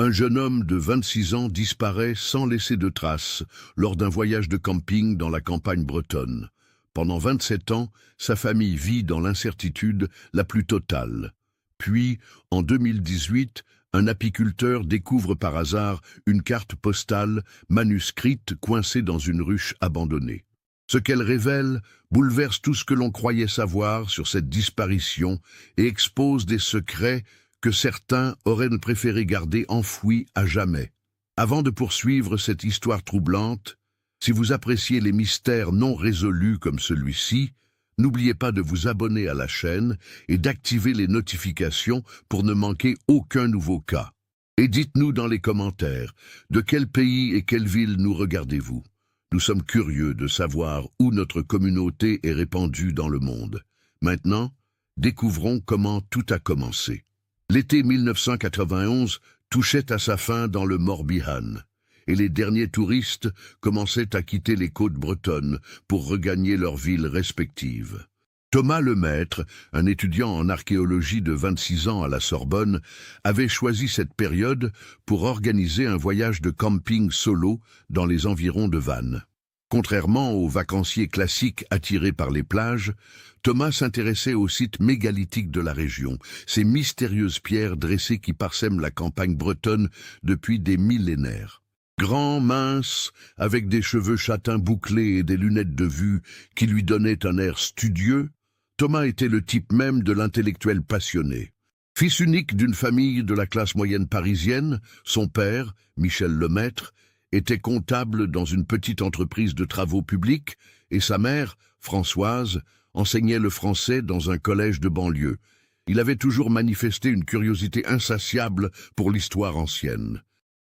Un jeune homme de 26 ans disparaît sans laisser de traces lors d'un voyage de camping dans la campagne bretonne. Pendant 27 ans, sa famille vit dans l'incertitude la plus totale. Puis, en 2018, un apiculteur découvre par hasard une carte postale manuscrite coincée dans une ruche abandonnée. Ce qu'elle révèle bouleverse tout ce que l'on croyait savoir sur cette disparition et expose des secrets que certains auraient préféré garder enfouis à jamais. Avant de poursuivre cette histoire troublante, si vous appréciez les mystères non résolus comme celui-ci, n'oubliez pas de vous abonner à la chaîne et d'activer les notifications pour ne manquer aucun nouveau cas. Et dites-nous dans les commentaires, de quel pays et quelle ville nous regardez-vous? Nous sommes curieux de savoir où notre communauté est répandue dans le monde. Maintenant, découvrons comment tout a commencé. L'été 1991 touchait à sa fin dans le Morbihan, et les derniers touristes commençaient à quitter les côtes bretonnes pour regagner leurs villes respectives. Thomas Lemaître, un étudiant en archéologie de 26 ans à la Sorbonne, avait choisi cette période pour organiser un voyage de camping solo dans les environs de Vannes. Contrairement aux vacanciers classiques attirés par les plages, Thomas s'intéressait aux sites mégalithiques de la région, ces mystérieuses pierres dressées qui parsèment la campagne bretonne depuis des millénaires. Grand, mince, avec des cheveux châtains bouclés et des lunettes de vue qui lui donnaient un air studieux, Thomas était le type même de l'intellectuel passionné. Fils unique d'une famille de la classe moyenne parisienne, son père, Michel Lemaître, était comptable dans une petite entreprise de travaux publics et sa mère, Françoise, enseignait le français dans un collège de banlieue. Il avait toujours manifesté une curiosité insatiable pour l'histoire ancienne.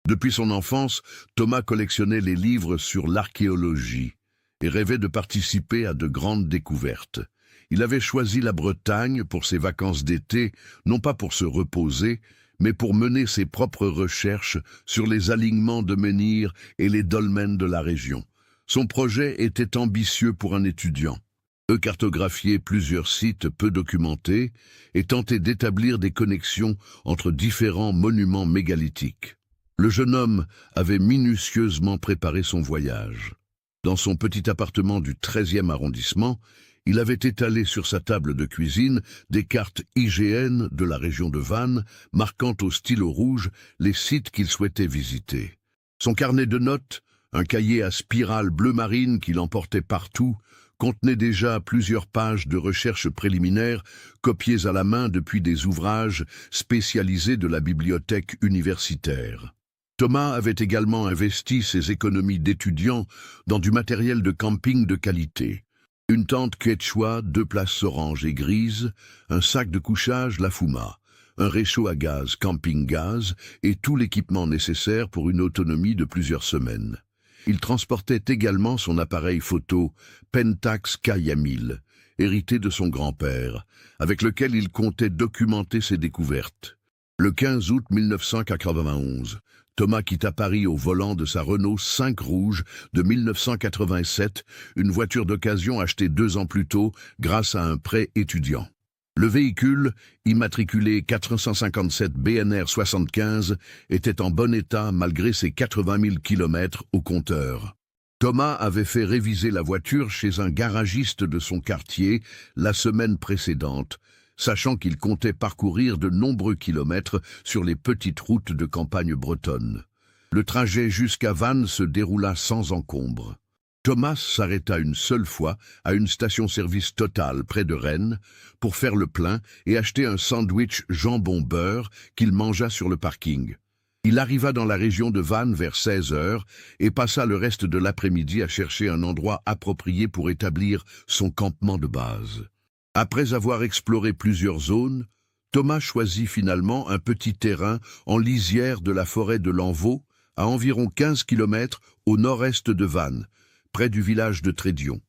Depuis son enfance, Thomas collectionnait les livres sur l'archéologie et rêvait de participer à de grandes découvertes. Il avait choisi la Bretagne pour ses vacances d'été, non pas pour se reposer, mais pour mener ses propres recherches sur les alignements de menhirs et les dolmens de la région. Son projet était ambitieux pour un étudiant. Cartographier plusieurs sites peu documentés et tenter d'établir des connexions entre différents monuments mégalithiques. Le jeune homme avait minutieusement préparé son voyage. Dans son petit appartement du 13e arrondissement, il avait étalé sur sa table de cuisine des cartes IGN de la région de Vannes, marquant au stylo rouge les sites qu'il souhaitait visiter. Son carnet de notes, un cahier à spirale bleu marine qu'il emportait partout, contenait déjà plusieurs pages de recherches préliminaires copiées à la main depuis des ouvrages spécialisés de la bibliothèque universitaire. Thomas avait également investi ses économies d'étudiant dans du matériel de camping de qualité. Une tente quechua, 2 places orange et grises, un sac de couchage La Fuma, un réchaud à gaz Camping Gaz et tout l'équipement nécessaire pour une autonomie de plusieurs semaines. Il transportait également son appareil photo Pentax K1000, hérité de son grand-père, avec lequel il comptait documenter ses découvertes. Le 15 août 1991, Thomas quitta Paris au volant de sa Renault 5 rouge de 1987, une voiture d'occasion achetée 2 ans plus tôt grâce à un prêt étudiant. Le véhicule, immatriculé 457 BNR 75, était en bon état malgré ses 80 000 km au compteur. Thomas avait fait réviser la voiture chez un garagiste de son quartier la semaine précédente, sachant qu'il comptait parcourir de nombreux kilomètres sur les petites routes de campagne bretonne. Le trajet jusqu'à Vannes se déroula sans encombre. Thomas s'arrêta une seule fois à une station-service Total près de Rennes pour faire le plein et acheter un sandwich jambon-beurre qu'il mangea sur le parking. Il arriva dans la région de Vannes vers 16 heures et passa le reste de l'après-midi à chercher un endroit approprié pour établir son campement de base. Après avoir exploré plusieurs zones, Thomas choisit finalement un petit terrain en lisière de la forêt de Lanvaux, à environ 15 km au nord-est de Vannes, près du village de Trédion.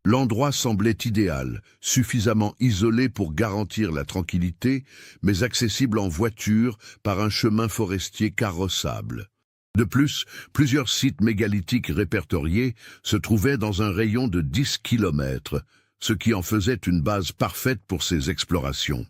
L'endroit semblait idéal, suffisamment isolé pour garantir la tranquillité, mais accessible en voiture par un chemin forestier carrossable. De plus, plusieurs sites mégalithiques répertoriés se trouvaient dans un rayon de 10 km, ce qui en faisait une base parfaite pour ses explorations.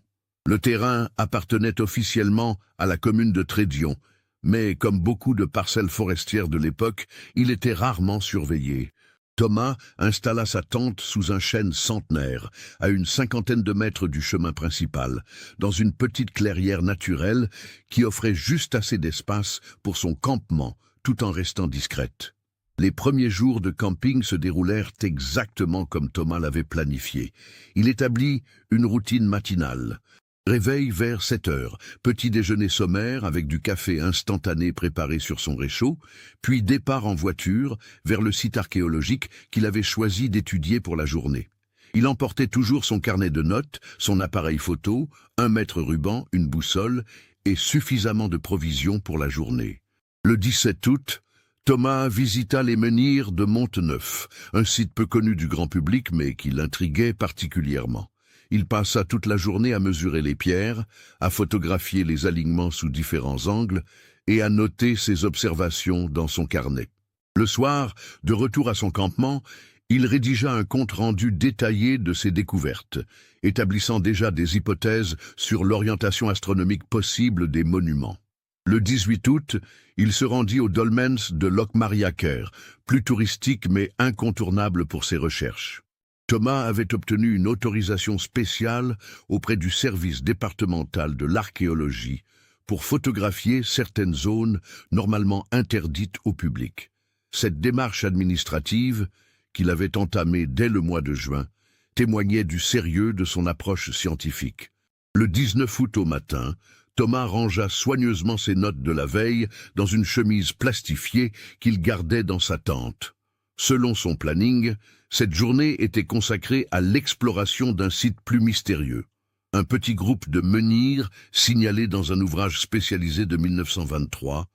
Le terrain appartenait officiellement à la commune de Trédion, Mais comme beaucoup de parcelles forestières de l'époque, il était rarement surveillé. Thomas installa sa tente sous un chêne centenaire, à une cinquantaine de mètres du chemin principal, dans une petite clairière naturelle qui offrait juste assez d'espace pour son campement, tout en restant discrète. Les premiers jours de camping se déroulèrent exactement comme Thomas l'avait planifié. Il établit une routine matinale. Réveil vers 7 heures, petit déjeuner sommaire avec du café instantané préparé sur son réchaud, puis départ en voiture vers le site archéologique qu'il avait choisi d'étudier pour la journée. Il emportait toujours son carnet de notes, son appareil photo, un mètre ruban, une boussole et suffisamment de provisions pour la journée. Le 17 août, Thomas visita les menhirs de Monteneuf, un site peu connu du grand public mais qui l'intriguait particulièrement. Il passa toute la journée à mesurer les pierres, à photographier les alignements sous différents angles et à noter ses observations dans son carnet. Le soir, de retour à son campement, il rédigea un compte-rendu détaillé de ses découvertes, établissant déjà des hypothèses sur l'orientation astronomique possible des monuments. Le 18 août, il se rendit aux dolmens de Lochmariaker, plus touristique mais incontournable pour ses recherches. Thomas avait obtenu une autorisation spéciale auprès du service départemental de l'archéologie pour photographier certaines zones normalement interdites au public. Cette démarche administrative, qu'il avait entamée dès le mois de juin, témoignait du sérieux de son approche scientifique. Le 19 août au matin, Thomas rangea soigneusement ses notes de la veille dans une chemise plastifiée qu'il gardait dans sa tente. Selon son planning, cette journée était consacrée à l'exploration d'un site plus mystérieux. Un petit groupe de menhirs signalé dans un ouvrage spécialisé de 1923,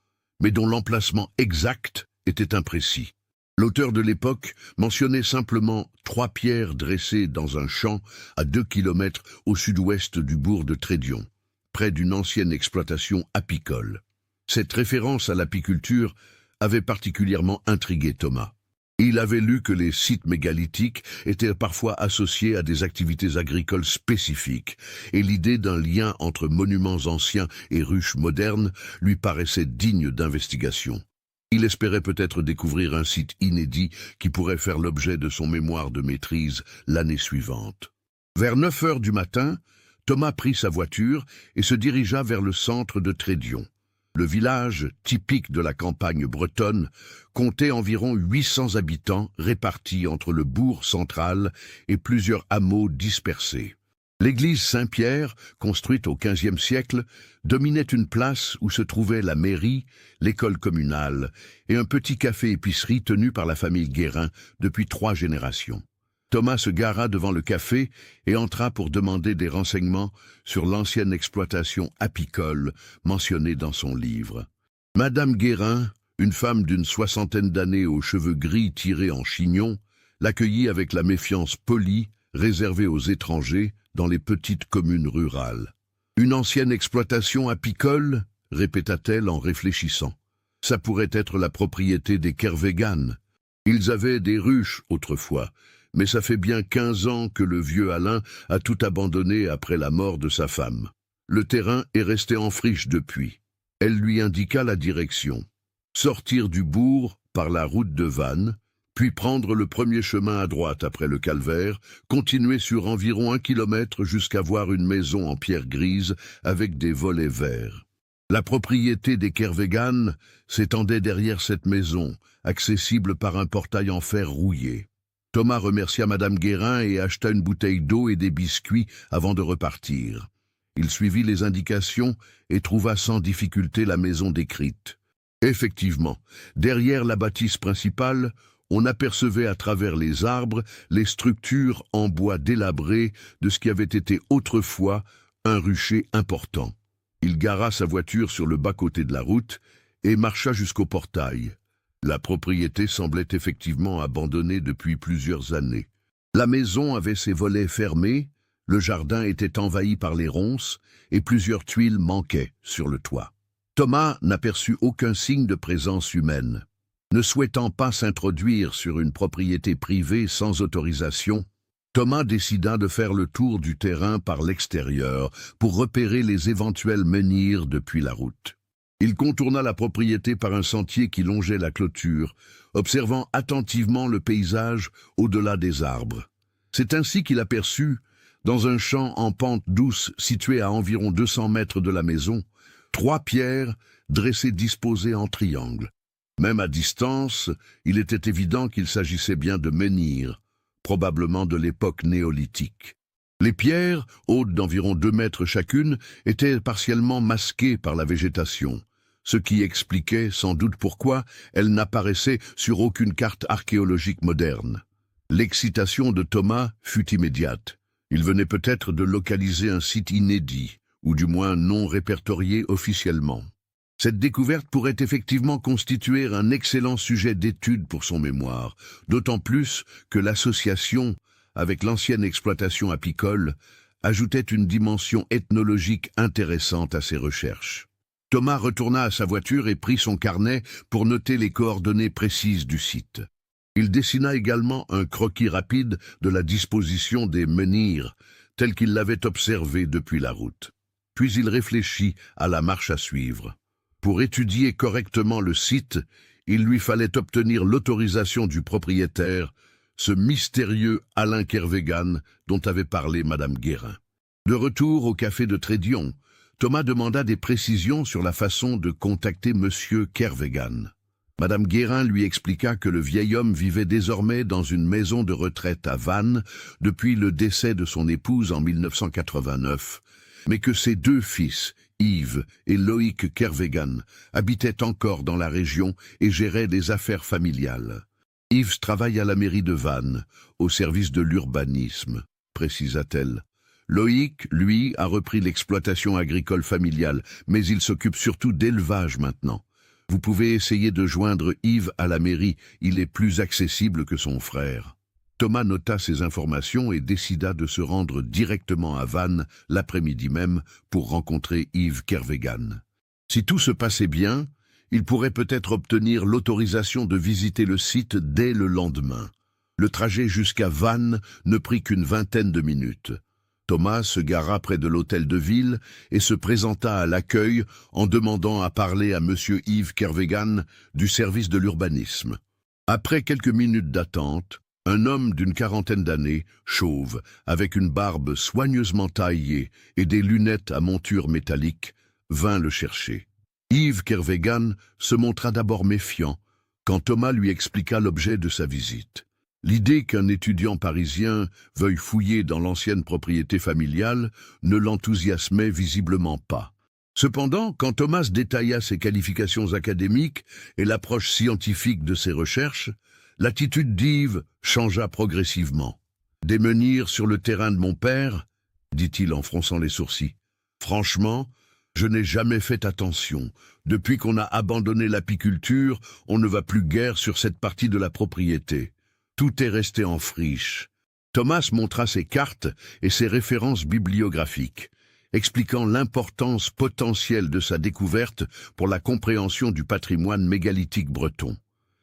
mais dont l'emplacement exact était imprécis. L'auteur de l'époque mentionnait simplement 3 pierres dressées dans un champ à 2 kilomètres au sud-ouest du bourg de Trédion, près d'une ancienne exploitation apicole. Cette référence à l'apiculture avait particulièrement intrigué Thomas. Il avait lu que les sites mégalithiques étaient parfois associés à des activités agricoles spécifiques, et l'idée d'un lien entre monuments anciens et ruches modernes lui paraissait digne d'investigation. Il espérait peut-être découvrir un site inédit qui pourrait faire l'objet de son mémoire de maîtrise l'année suivante. Vers 9 heures du matin, Thomas prit sa voiture et se dirigea vers le centre de Trédion. Le village, typique de la campagne bretonne, comptait environ 800 habitants répartis entre le bourg central et plusieurs hameaux dispersés. L'église Saint-Pierre, construite au XVe siècle, dominait une place où se trouvaient la mairie, l'école communale et un petit café-épicerie tenu par la famille Guérin depuis 3 générations. Thomas se gara devant le café et entra pour demander des renseignements sur l'ancienne exploitation apicole mentionnée dans son livre. Madame Guérin, une femme d'une 60aine d'années aux cheveux gris tirés en chignon, l'accueillit avec la méfiance polie réservée aux étrangers dans les petites communes rurales. « Une ancienne exploitation apicole ?» répéta-t-elle en réfléchissant. « Ça pourrait être la propriété des Kervégan. Ils avaient des ruches autrefois. Mais ça fait bien 15 ans que le vieux Alain a tout abandonné après la mort de sa femme. Le terrain est resté en friche depuis. » Elle lui indiqua la direction. Sortir du bourg par la route de Vannes, puis prendre le premier chemin à droite après le calvaire, continuer sur environ 1 kilomètre jusqu'à voir une maison en pierre grise avec des volets verts. La propriété des Kervégan s'étendait derrière cette maison, accessible par un portail en fer rouillé. Thomas remercia Madame Guérin et acheta une bouteille d'eau et des biscuits avant de repartir. Il suivit les indications et trouva sans difficulté la maison décrite. Effectivement, derrière la bâtisse principale, on apercevait à travers les arbres les structures en bois délabré de ce qui avait été autrefois un rucher important. Il gara sa voiture sur le bas-côté de la route et marcha jusqu'au portail. La propriété semblait effectivement abandonnée depuis plusieurs années. La maison avait ses volets fermés, le jardin était envahi par les ronces et plusieurs tuiles manquaient sur le toit. Thomas n'aperçut aucun signe de présence humaine. Ne souhaitant pas s'introduire sur une propriété privée sans autorisation, Thomas décida de faire le tour du terrain par l'extérieur pour repérer les éventuels menhirs depuis la route. Il contourna la propriété par un sentier qui longeait la clôture, observant attentivement le paysage au-delà des arbres. C'est ainsi qu'il aperçut, dans un champ en pente douce situé à environ 200 mètres de la maison, 3 pierres dressées disposées en triangle. Même à distance, il était évident qu'il s'agissait bien de menhirs, probablement de l'époque néolithique. Les pierres, hautes d'environ 2 mètres chacune, étaient partiellement masquées par la végétation, ce qui expliquait sans doute pourquoi elles n'apparaissaient sur aucune carte archéologique moderne. L'excitation de Thomas fut immédiate. Il venait peut-être de localiser un site inédit, ou du moins non répertorié officiellement. Cette découverte pourrait effectivement constituer un excellent sujet d'étude pour son mémoire, d'autant plus que l'association avec l'ancienne exploitation apicole ajoutait une dimension ethnologique intéressante à ses recherches. Thomas retourna à sa voiture et prit son carnet pour noter les coordonnées précises du site. Il dessina également un croquis rapide de la disposition des menhirs, tel qu'il l'avait observé depuis la route. Puis il réfléchit à la marche à suivre. Pour étudier correctement le site, il lui fallait obtenir l'autorisation du propriétaire, ce mystérieux Alain Kervégan dont avait parlé Madame Guérin. De retour au café de Trédion, Thomas demanda des précisions sur la façon de contacter Monsieur Kervégan. Madame Guérin lui expliqua que le vieil homme vivait désormais dans une maison de retraite à Vannes depuis le décès de son épouse en 1989, mais que ses 2 fils, Yves et Loïc Kervégan, habitaient encore dans la région et géraient des affaires familiales. Yves travaille à la mairie de Vannes, au service de l'urbanisme, précisa-t-elle. Loïc, lui, a repris l'exploitation agricole familiale, mais il s'occupe surtout d'élevage maintenant. Vous pouvez essayer de joindre Yves à la mairie, il est plus accessible que son frère. Thomas nota ces informations et décida de se rendre directement à Vannes l'après-midi même pour rencontrer Yves Kervégan. Si tout se passait bien, il pourrait peut-être obtenir l'autorisation de visiter le site dès le lendemain. Le trajet jusqu'à Vannes ne prit qu'une vingtaine de minutes. Thomas se gara près de l'hôtel de ville et se présenta à l'accueil en demandant à parler à Monsieur Yves Kervégan du service de l'urbanisme. Après quelques minutes d'attente, un homme d'une 40aine d'années, chauve, avec une barbe soigneusement taillée et des lunettes à monture métallique, vint le chercher. Yves Kervégan se montra d'abord méfiant quand Thomas lui expliqua l'objet de sa visite. L'idée qu'un étudiant parisien veuille fouiller dans l'ancienne propriété familiale ne l'enthousiasmait visiblement pas. Cependant, quand Thomas détailla ses qualifications académiques et l'approche scientifique de ses recherches, l'attitude d'Yves changea progressivement. « Des menhirs sur le terrain de mon père ?» dit-il en fronçant les sourcils. « Franchement, je n'ai jamais fait attention. Depuis qu'on a abandonné l'apiculture, on ne va plus guère sur cette partie de la propriété. Tout est resté en friche. » Thomas montra ses cartes et ses références bibliographiques, expliquant l'importance potentielle de sa découverte pour la compréhension du patrimoine mégalithique breton.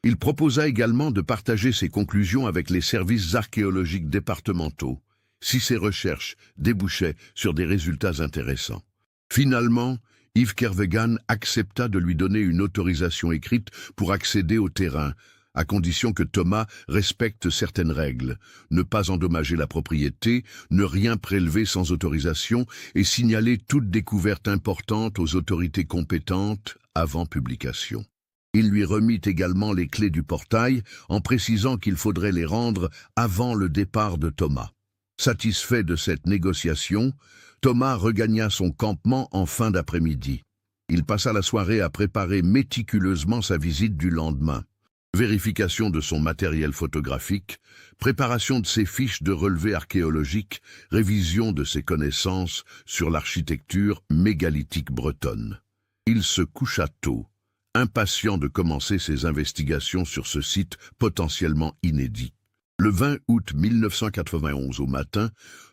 Il proposa également de partager ses conclusions avec les services archéologiques départementaux, si ses recherches débouchaient sur des résultats intéressants. Finalement, Yves Kervégan accepta de lui donner une autorisation écrite pour accéder au terrain, à condition que Thomas respecte certaines règles, ne pas endommager la propriété, ne rien prélever sans autorisation et signaler toute découverte importante aux autorités compétentes avant publication. Il lui remit également les clés du portail en précisant qu'il faudrait les rendre avant le départ de Thomas. Satisfait de cette négociation, Thomas regagna son campement en fin d'après-midi. Il passa la soirée à préparer méticuleusement sa visite du lendemain. Vérification de son matériel photographique, préparation de ses fiches de relevés archéologiques, révision de ses connaissances sur l'architecture mégalithique bretonne. Il se coucha tôt, impatient de commencer ses investigations sur ce site potentiellement inédit. Le 20 août 1991 au matin,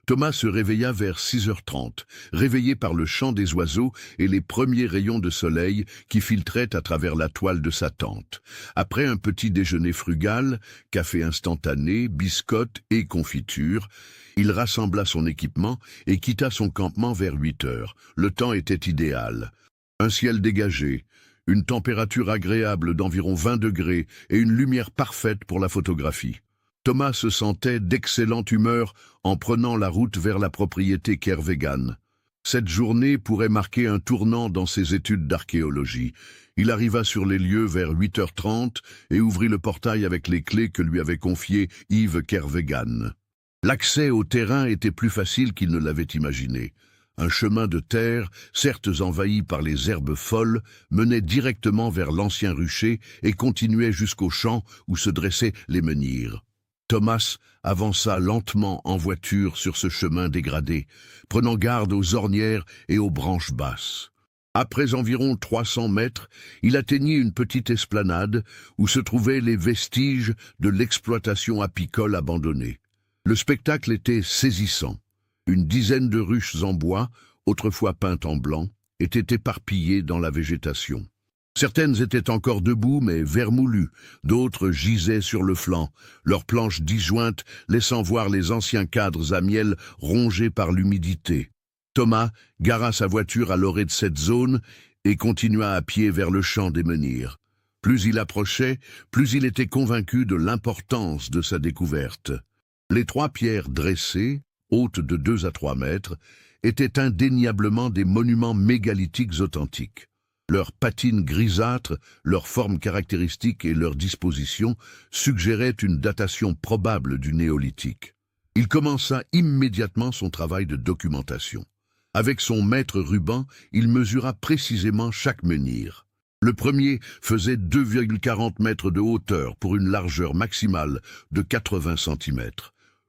Thomas se réveilla vers 6h30, réveillé par le chant des oiseaux et les premiers rayons de soleil qui filtraient à travers la toile de sa tente. Après un petit déjeuner frugal, café instantané, biscottes et confiture, il rassembla son équipement et quitta son campement vers 8h. Le temps était idéal. Un ciel dégagé, une température agréable d'environ 20 degrés et une lumière parfaite pour la photographie. Thomas se sentait d'excellente humeur en prenant la route vers la propriété Kervegan. Cette journée pourrait marquer un tournant dans ses études d'archéologie. Il arriva sur les lieux vers 8h30 et ouvrit le portail avec les clés que lui avait confiées Yves Kervegan. L'accès au terrain était plus facile qu'il ne l'avait imaginé. Un chemin de terre, certes envahi par les herbes folles, menait directement vers l'ancien rucher et continuait jusqu'au champ où se dressaient les menhirs. Thomas avança lentement en voiture sur ce chemin dégradé, prenant garde aux ornières et aux branches basses. Après environ 300 mètres, il atteignit une petite esplanade où se trouvaient les vestiges de l'exploitation apicole abandonnée. Le spectacle était saisissant. Une dizaine de ruches en bois, autrefois peintes en blanc, étaient éparpillées dans la végétation. Certaines étaient encore debout mais vermoulues, d'autres gisaient sur le flanc, leurs planches disjointes laissant voir les anciens cadres à miel rongés par l'humidité. Thomas gara sa voiture à l'orée de cette zone et continua à pied vers le champ des menhirs. Plus il approchait, plus il était convaincu de l'importance de sa découverte. Les 3 pierres dressées, hautes de 2 à 3 mètres, étaient indéniablement des monuments mégalithiques authentiques. Leurs patines grisâtres, leur forme caractéristique et leur disposition suggéraient une datation probable du néolithique. Il commença immédiatement son travail de documentation. Avec son mètre ruban, il mesura précisément chaque menhir. Le premier faisait 2,40 mètres de hauteur pour une largeur maximale de 80 cm.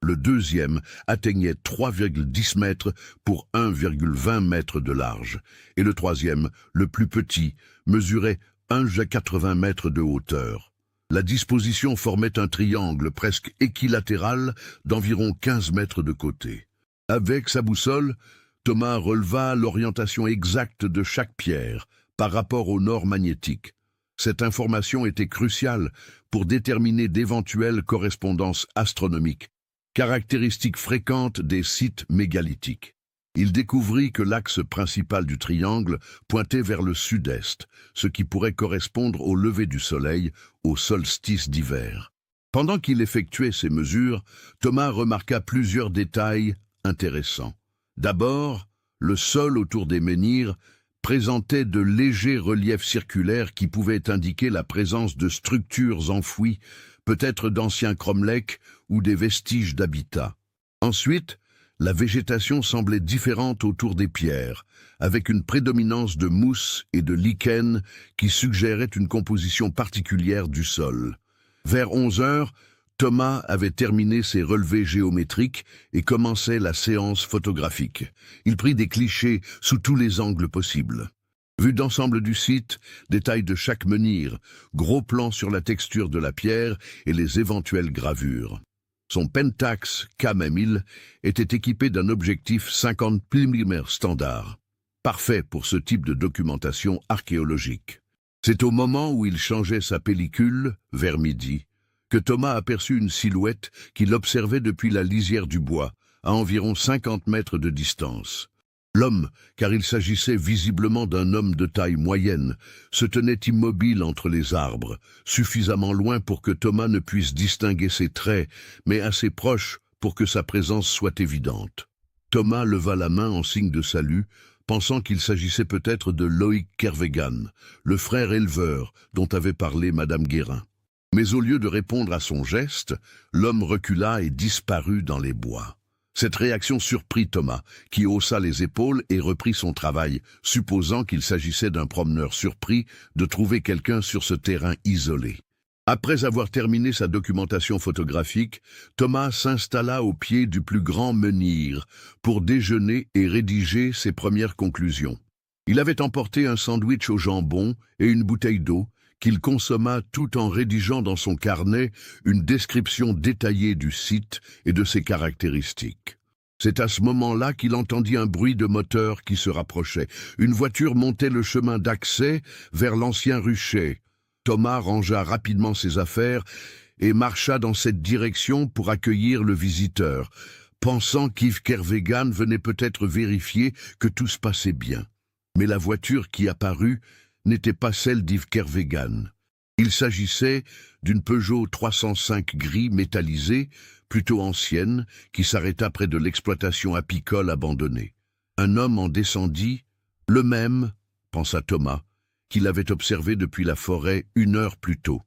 Le deuxième atteignait 3,10 mètres pour 1,20 mètres de large, et le troisième, le plus petit, mesurait 1,80 mètres de hauteur. La disposition formait un triangle presque équilatéral d'environ 15 mètres de côté. Avec sa boussole, Thomas releva l'orientation exacte de chaque pierre par rapport au nord magnétique. Cette information était cruciale pour déterminer d'éventuelles correspondances astronomiques, caractéristique fréquente des sites mégalithiques. Il découvrit que l'axe principal du triangle pointait vers le sud-est, ce qui pourrait correspondre au lever du soleil, au solstice d'hiver. Pendant qu'il effectuait ces mesures, Thomas remarqua plusieurs détails intéressants. D'abord, le sol autour des menhirs présentait de légers reliefs circulaires qui pouvaient indiquer la présence de structures enfouies, peut-être d'anciens cromlechs ou des vestiges d'habitat. Ensuite, la végétation semblait différente autour des pierres, avec une prédominance de mousse et de lichen qui suggérait une composition particulière du sol. Vers 11 heures, Thomas avait terminé ses relevés géométriques et commençait la séance photographique. Il prit des clichés sous tous les angles possibles. Vue d'ensemble du site, détails de chaque menhir, gros plans sur la texture de la pierre et les éventuelles gravures. Son Pentax K-1000 était équipé d'un objectif 50 mm standard, parfait pour ce type de documentation archéologique. C'est au moment où il changeait sa pellicule, vers midi, que Thomas aperçut une silhouette qu'il observait depuis la lisière du bois, à environ 50 mètres de distance. L'homme, car il s'agissait visiblement d'un homme de taille moyenne, se tenait immobile entre les arbres, suffisamment loin pour que Thomas ne puisse distinguer ses traits, mais assez proche pour que sa présence soit évidente. Thomas leva la main en signe de salut, pensant qu'il s'agissait peut-être de Loïc Kervegan, le frère éleveur dont avait parlé Madame Guérin. Mais au lieu de répondre à son geste, l'homme recula et disparut dans les bois. Cette réaction surprit Thomas, qui haussa les épaules et reprit son travail, supposant qu'il s'agissait d'un promeneur surpris de trouver quelqu'un sur ce terrain isolé. Après avoir terminé sa documentation photographique, Thomas s'installa au pied du plus grand menhir pour déjeuner et rédiger ses premières conclusions. Il avait emporté un sandwich au jambon et une bouteille d'eau, qu'il consomma tout en rédigeant dans son carnet une description détaillée du site et de ses caractéristiques. C'est à ce moment-là qu'il entendit un bruit de moteur qui se rapprochait. Une voiture montait le chemin d'accès vers l'ancien rucher. Thomas rangea rapidement ses affaires et marcha dans cette direction pour accueillir le visiteur, pensant qu'Yves Kervegan venait peut-être vérifier que tout se passait bien. Mais la voiture qui apparut n'était pas celle d'Yves Kervégan. Il s'agissait d'une Peugeot 305 gris métallisée, plutôt ancienne, qui s'arrêta près de l'exploitation apicole abandonnée. Un homme en descendit, le même, pensa Thomas, qu'il avait observé depuis la forêt 1 heure plus tôt.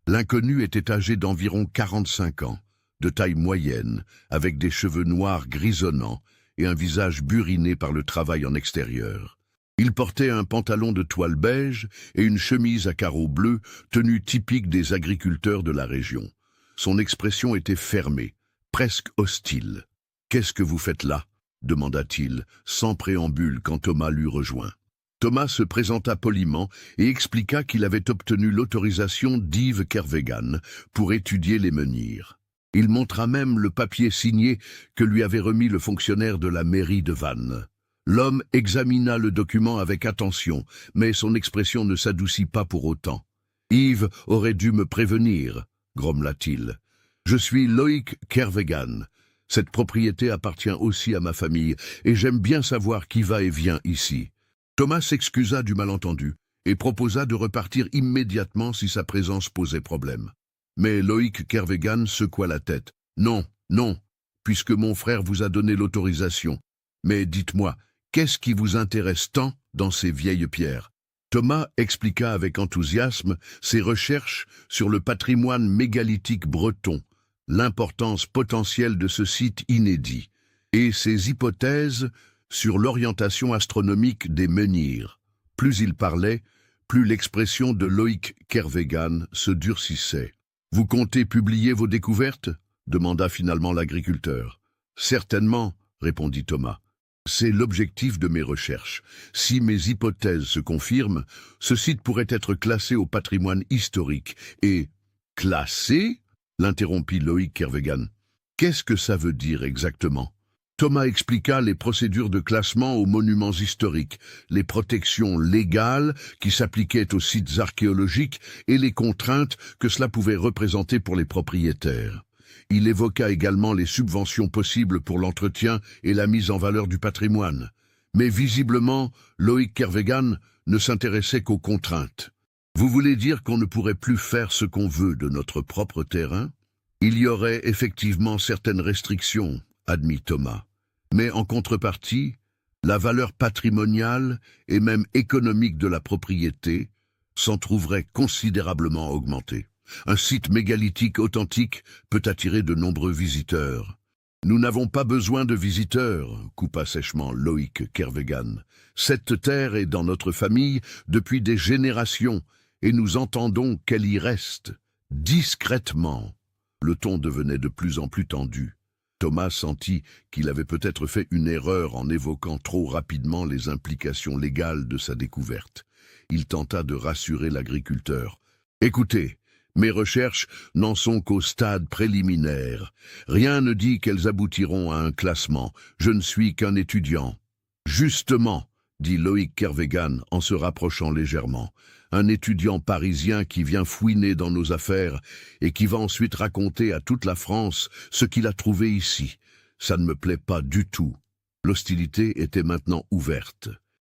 L'inconnu était âgé d'environ 45 ans, de taille moyenne, avec des cheveux noirs grisonnants et un visage buriné par le travail en extérieur. Il portait un pantalon de toile beige et une chemise à carreaux bleus, tenue typique des agriculteurs de la région. Son expression était fermée, presque hostile. « Qu'est-ce que vous faites là ?» demanda-t-il, sans préambule quand Thomas l'eut rejoint. Thomas se présenta poliment et expliqua qu'il avait obtenu l'autorisation d'Yves Kervégan pour étudier les menhirs. Il montra même le papier signé que lui avait remis le fonctionnaire de la mairie de Vannes. L'homme examina le document avec attention, mais son expression ne s'adoucit pas pour autant. « Yves aurait dû me prévenir, » grommela-t-il. « Je suis Loïc Kervégan. Cette propriété appartient aussi à ma famille, et j'aime bien savoir qui va et vient ici. » Thomas s'excusa du malentendu et proposa de repartir immédiatement si sa présence posait problème. Mais Loïc Kervégan secoua la tête. « Non, non, puisque mon frère vous a donné l'autorisation. Mais dites-moi, qu'est-ce qui vous intéresse tant dans ces vieilles pierres ?» Thomas expliqua avec enthousiasme ses recherches sur le patrimoine mégalithique breton, l'importance potentielle de ce site inédit, et ses hypothèses sur l'orientation astronomique des menhirs. Plus il parlait, plus l'expression de Loïc Kervégan se durcissait. « Vous comptez publier vos découvertes ?» demanda finalement l'agriculteur. « Certainement, » répondit Thomas. « C'est l'objectif de mes recherches. Si mes hypothèses se confirment, ce site pourrait être classé au patrimoine historique. Et... »« Classé ?» l'interrompit Loïc Kervégan. « Qu'est-ce que ça veut dire exactement ?» Thomas expliqua les procédures de classement aux monuments historiques, les protections légales qui s'appliquaient aux sites archéologiques et les contraintes que cela pouvait représenter pour les propriétaires. Il évoqua également les subventions possibles pour l'entretien et la mise en valeur du patrimoine. Mais visiblement, Loïc Kervégan ne s'intéressait qu'aux contraintes. « Vous voulez dire qu'on ne pourrait plus faire ce qu'on veut de notre propre terrain ? » « Il y aurait effectivement certaines restrictions, » admit Thomas. Mais en contrepartie, la valeur patrimoniale et même économique de la propriété s'en trouverait considérablement augmentée. Un site mégalithique authentique peut attirer de nombreux visiteurs. « Nous n'avons pas besoin de visiteurs, » coupa sèchement Loïc Kervégan. « Cette terre est dans notre famille depuis des générations et nous entendons qu'elle y reste, discrètement. » Le ton devenait de plus en plus tendu. Thomas sentit qu'il avait peut-être fait une erreur en évoquant trop rapidement les implications légales de sa découverte. Il tenta de rassurer l'agriculteur. « Écoutez, mes recherches n'en sont qu'au stade préliminaire. Rien ne dit qu'elles aboutiront à un classement. Je ne suis qu'un étudiant. »« Justement, » dit Loïc Kervégan en se rapprochant légèrement. Un étudiant parisien qui vient fouiner dans nos affaires et qui va ensuite raconter à toute la France ce qu'il a trouvé ici. Ça ne me plaît pas du tout. L'hostilité était maintenant ouverte.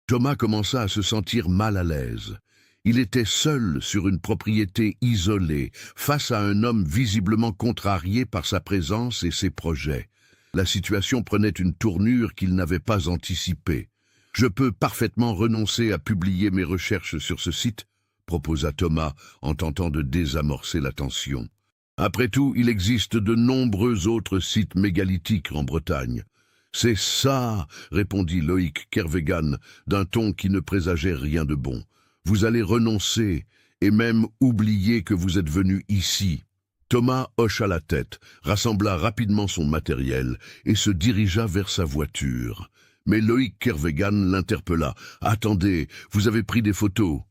Thomas commença à se sentir mal à l'aise. Il était seul sur une propriété isolée, face à un homme visiblement contrarié par sa présence et ses projets. La situation prenait une tournure qu'il n'avait pas anticipée. « Je peux parfaitement renoncer à publier mes recherches sur ce site », proposa Thomas en tentant de désamorcer la tension. « Après tout, il existe de nombreux autres sites mégalithiques en Bretagne. »« C'est ça », répondit Loïc Kervégan d'un ton qui ne présageait rien de bon. « Vous allez renoncer et même oublier que vous êtes venu ici. » Thomas hocha la tête, rassembla rapidement son matériel et se dirigea vers sa voiture. Mais Loïc Kervégan l'interpella. « Attendez, vous avez pris des photos ?»«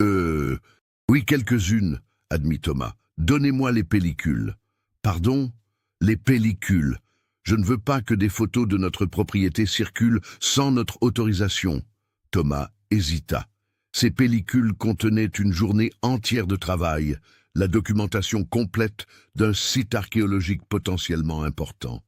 Oui, quelques-unes, » admit Thomas. « Donnez-moi les pellicules. »« Pardon ? Les pellicules. Je ne veux pas que des photos de notre propriété circulent sans notre autorisation. » Thomas hésita. Ces pellicules contenaient une journée entière de travail, la documentation complète d'un site archéologique potentiellement important.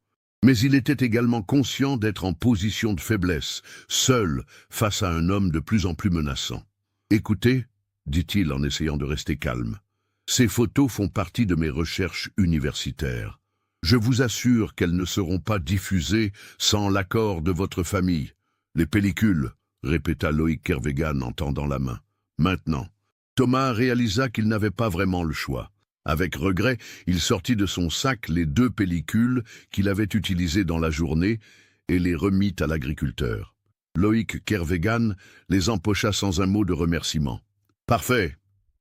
Mais il était également conscient d'être en position de faiblesse, seul face à un homme de plus en plus menaçant. « Écoutez, » dit-il en essayant de rester calme. Ces photos font partie de mes recherches universitaires. Je vous assure qu'elles ne seront pas diffusées sans l'accord de votre famille. Les pellicules, répéta Loïc Kervégan en tendant la main. Maintenant. Thomas réalisa qu'il n'avait pas vraiment le choix. Avec regret, il sortit de son sac les 2 pellicules qu'il avait utilisées dans la journée et les remit à l'agriculteur. Loïc Kervégan les empocha sans un mot de remerciement. « Parfait,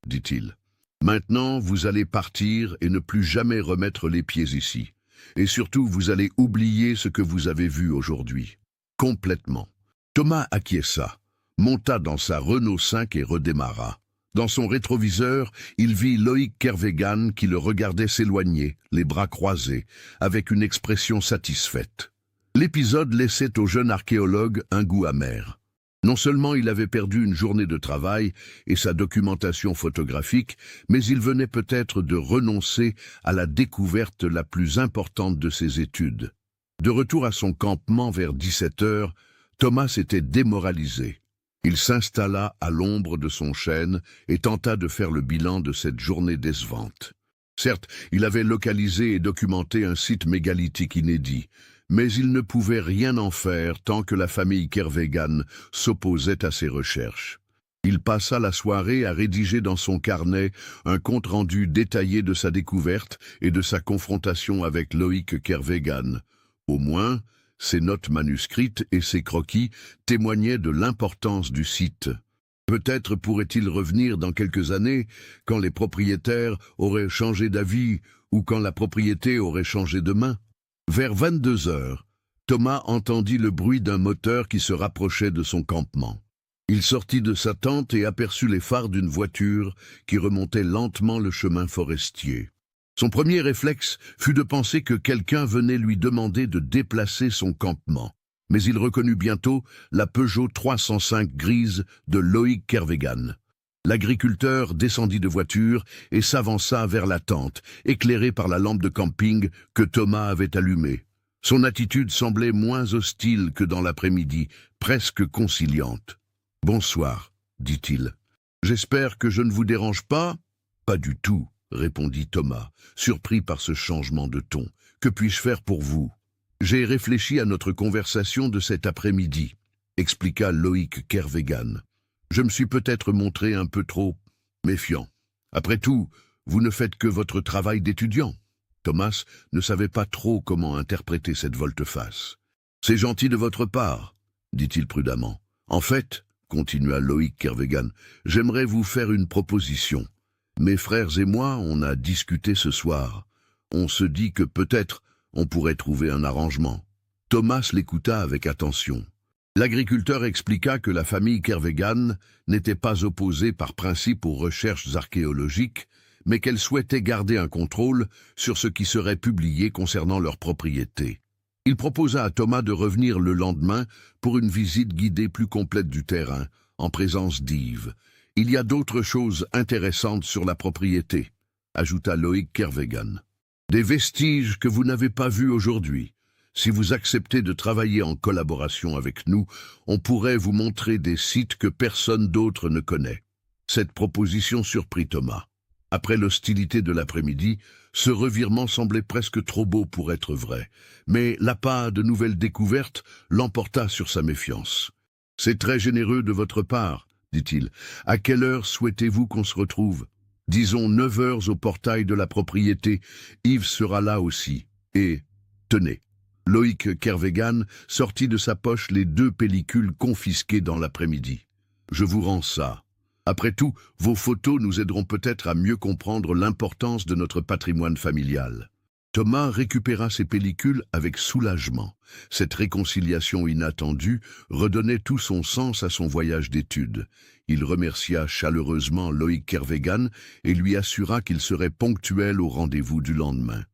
dit-il. Maintenant, vous allez partir et ne plus jamais remettre les pieds ici. Et surtout, vous allez oublier ce que vous avez vu aujourd'hui. Complètement. » Thomas acquiesça, monta dans sa Renault 5 et redémarra. Dans son rétroviseur, il vit Loïc Kervégan qui le regardait s'éloigner, les bras croisés, avec une expression satisfaite. L'épisode laissait au jeune archéologue un goût amer. Non seulement il avait perdu une journée de travail et sa documentation photographique, mais il venait peut-être de renoncer à la découverte la plus importante de ses études. De retour à son campement vers 17 heures, Thomas était démoralisé. Il s'installa à l'ombre de son chêne et tenta de faire le bilan de cette journée décevante. Certes, il avait localisé et documenté un site mégalithique inédit, mais il ne pouvait rien en faire tant que la famille Kervégan s'opposait à ses recherches. Il passa la soirée à rédiger dans son carnet un compte-rendu détaillé de sa découverte et de sa confrontation avec Loïc Kervégan. Au moins, ses notes manuscrites et ses croquis témoignaient de l'importance du site. Peut-être pourrait-il revenir dans quelques années, quand les propriétaires auraient changé d'avis ou quand la propriété aurait changé de main. Vers 22 heures, Thomas entendit le bruit d'un moteur qui se rapprochait de son campement. Il sortit de sa tente et aperçut les phares d'une voiture qui remontait lentement le chemin forestier. Son premier réflexe fut de penser que quelqu'un venait lui demander de déplacer son campement. Mais il reconnut bientôt la Peugeot 305 grise de Loïc Kervégan. L'agriculteur descendit de voiture et s'avança vers la tente, éclairé par la lampe de camping que Thomas avait allumée. Son attitude semblait moins hostile que dans l'après-midi, presque conciliante. « Bonsoir, dit-il. J'espère que je ne vous dérange pas ? » « Pas du tout, répondit Thomas, surpris par ce changement de ton. « Que puis-je faire pour vous ?»« J'ai réfléchi à notre conversation de cet après-midi, » expliqua Loïc Kervégan. « Je me suis peut-être montré un peu trop méfiant. Après tout, vous ne faites que votre travail d'étudiant. » Thomas ne savait pas trop comment interpréter cette volte-face. « C'est gentil de votre part, » dit-il prudemment. « En fait, » continua Loïc Kervégan, « j'aimerais vous faire une proposition. Mes frères et moi, on a discuté ce soir. On se dit que peut-être on pourrait trouver un arrangement. » Thomas l'écouta avec attention. L'agriculteur expliqua que la famille Kervégan n'était pas opposée par principe aux recherches archéologiques, mais qu'elle souhaitait garder un contrôle sur ce qui serait publié concernant leur propriété. Il proposa à Thomas de revenir le lendemain pour une visite guidée plus complète du terrain, en présence d'Yves. « Il y a d'autres choses intéressantes sur la propriété, » ajouta Loïc Kervégan. « Des vestiges que vous n'avez pas vus aujourd'hui. Si vous acceptez de travailler en collaboration avec nous, on pourrait vous montrer des sites que personne d'autre ne connaît. » Cette proposition surprit Thomas. Après l'hostilité de l'après-midi, ce revirement semblait presque trop beau pour être vrai, mais l'appât de nouvelles découvertes l'emporta sur sa méfiance. « C'est très généreux de votre part, » dit-il. « À quelle heure souhaitez-vous qu'on se retrouve ? Disons 9 heures au portail de la propriété. Yves sera là aussi. Et, tenez. » Loïc Kervégan sortit de sa poche les 2 pellicules confisquées dans l'après-midi. « Je vous rends ça. Après tout, vos photos nous aideront peut-être à mieux comprendre l'importance de notre patrimoine familial. » Thomas récupéra ses pellicules avec soulagement. Cette réconciliation inattendue redonnait tout son sens à son voyage d'études. Il remercia chaleureusement Loïc Kervégan et lui assura qu'il serait ponctuel au rendez-vous du lendemain.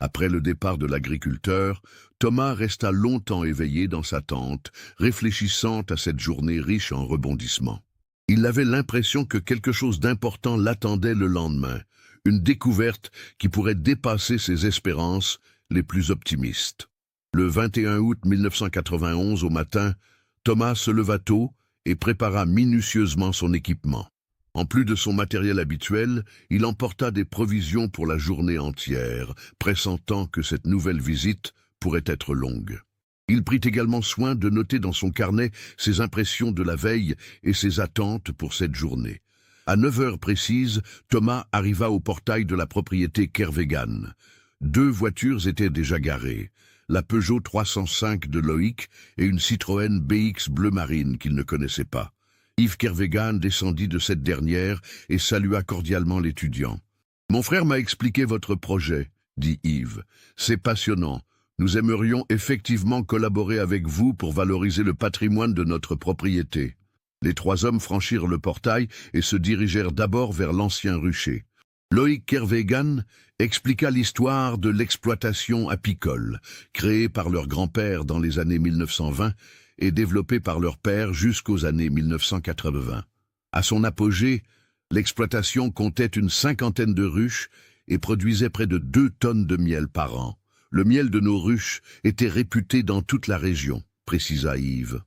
Après le départ de l'agriculteur, Thomas resta longtemps éveillé dans sa tente, réfléchissant à cette journée riche en rebondissements. Il avait l'impression que quelque chose d'important l'attendait le lendemain, une découverte qui pourrait dépasser ses espérances les plus optimistes. Le 21 août 1991 au matin, Thomas se leva tôt et prépara minutieusement son équipement. En plus de son matériel habituel, il emporta des provisions pour la journée entière, pressentant que cette nouvelle visite pourrait être longue. Il prit également soin de noter dans son carnet ses impressions de la veille et ses attentes pour cette journée. À 9 heures précises, Thomas arriva au portail de la propriété Kervegan. 2 voitures étaient déjà garées, la Peugeot 305 de Loïc et une Citroën BX bleu marine qu'il ne connaissait pas. Yves Kervegan descendit de cette dernière et salua cordialement l'étudiant. « Mon frère m'a expliqué votre projet, » dit Yves. « C'est passionnant. Nous aimerions effectivement collaborer avec vous pour valoriser le patrimoine de notre propriété. » Les 3 hommes franchirent le portail et se dirigèrent d'abord vers l'ancien rucher. Loïc Kervegan expliqua l'histoire de l'exploitation apicole, créée par leur grand-père dans les années 1920 et développée par leur père jusqu'aux années 1980. À son apogée, l'exploitation comptait une 50aine de ruches et produisait près de 2 tonnes de miel par an. Le miel de nos ruches était réputé dans toute la région, précisa Yves.